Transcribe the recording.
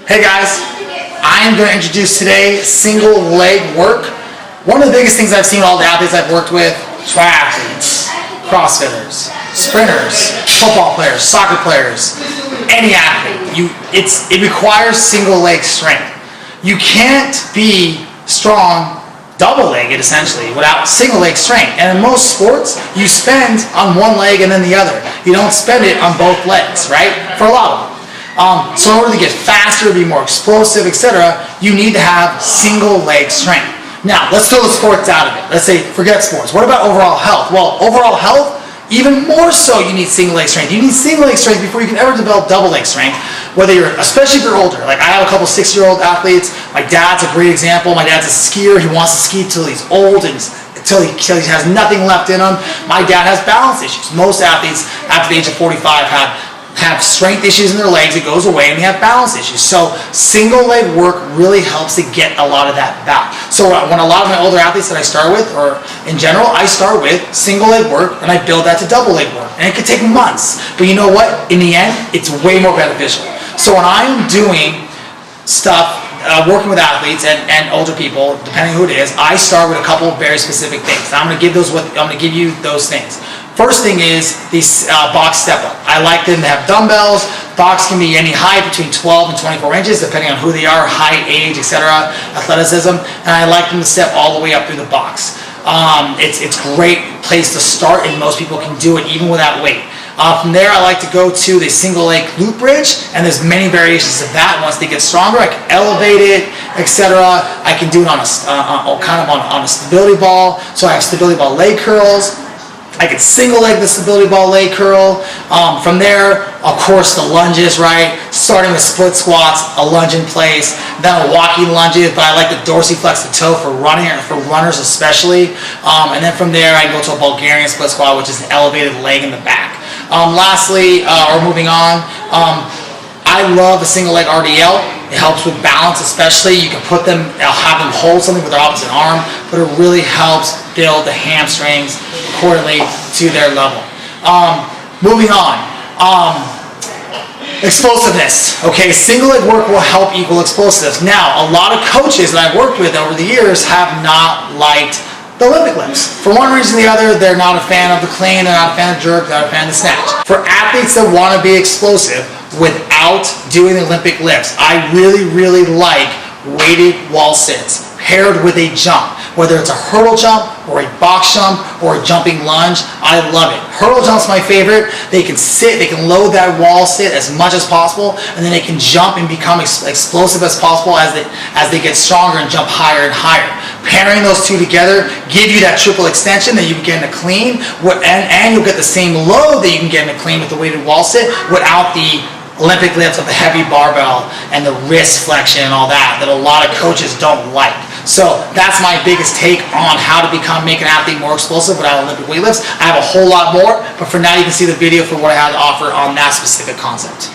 Hey guys, I am going to introduce today single leg work. One of the biggest things I've seen all the athletes I've worked with, triathletes, crossfitters, sprinters, football players, soccer players, any athlete, it requires single leg strength. You can't be strong double-legged essentially without single leg strength. And in most sports, you spend on one leg and then the other. You don't spend it on both legs, right? For a lot of them. So in order to get faster, be more explosive, etc., you need to have single leg strength. Now, let's throw the sports out of it. Let's say, forget sports. What about overall health? Well, overall health, even more so you need single leg strength. You need single leg strength before you can ever develop double leg strength, especially if you're older. Like I have a couple 6-year-old athletes. My dad's a great example. My dad's a skier. He wants to ski till he's old and until he has nothing left in him. My dad has balance issues. Most athletes after the age of 45 have strength issues in their legs. It goes away and they have balance issues. So single leg work really helps to get a lot of that back. So when a lot of my older athletes that I start with, or in general, I start with single leg work and I build that to double leg work. And it could take months, but you know what? In the end, it's way more beneficial. So when I'm doing stuff, working with athletes and older people, depending who it is, I start with a couple of very specific things. I'm going to give you those things. First thing is these box step up. I like them to have dumbbells. Box can be any height between 12 and 24 inches, depending on who they are, height, age, etc., athleticism. And I like them to step all the way up through the box. It's a great place to start, and most people can do it even without weight. From there, I like to go to the single leg glute bridge, and there's many variations of that. Once they get stronger, I can elevate it, etc. I can do it on a stability ball. So I have stability ball leg curls. I can single leg the stability ball leg curl. From there, of course, the lunges, right? Starting with split squats, a lunge in place, then a walking lunges, but I like to dorsiflex the toe for runners especially. And then from there, I go to a Bulgarian split squat, which is an elevated leg in the back. Lastly, or moving on, I love the single leg RDL. It helps with balance especially. You can have them hold something with their opposite arm, but it really helps build the hamstrings accordingly to their level. Moving on. Explosiveness. Okay, single leg work will help equal explosiveness. Now, a lot of coaches that I've worked with over the years have not liked the Olympic lifts. For one reason or the other, they're not a fan of the clean, they're not a fan of jerk, they're not a fan of the snatch. For athletes that want to be explosive without doing the Olympic lifts, I really, really like weighted wall sits paired with a jump. Whether it's a hurdle jump or a box jump or a jumping lunge, I love it. Hurdle jump's my favorite. They can load that wall sit as much as possible, and then they can jump and become explosive as possible as they get stronger and jump higher and higher. Pairing those two together give you that triple extension that you can get in a clean, and you'll get the same load that you can get in a clean with the weighted wall sit without the Olympic lifts of the heavy barbell and the wrist flexion and all that a lot of coaches don't like. So that's my biggest take on how to make an athlete more explosive without Olympic weightlifts. I have a whole lot more, but for now you can see the video for what I have to offer on that specific concept.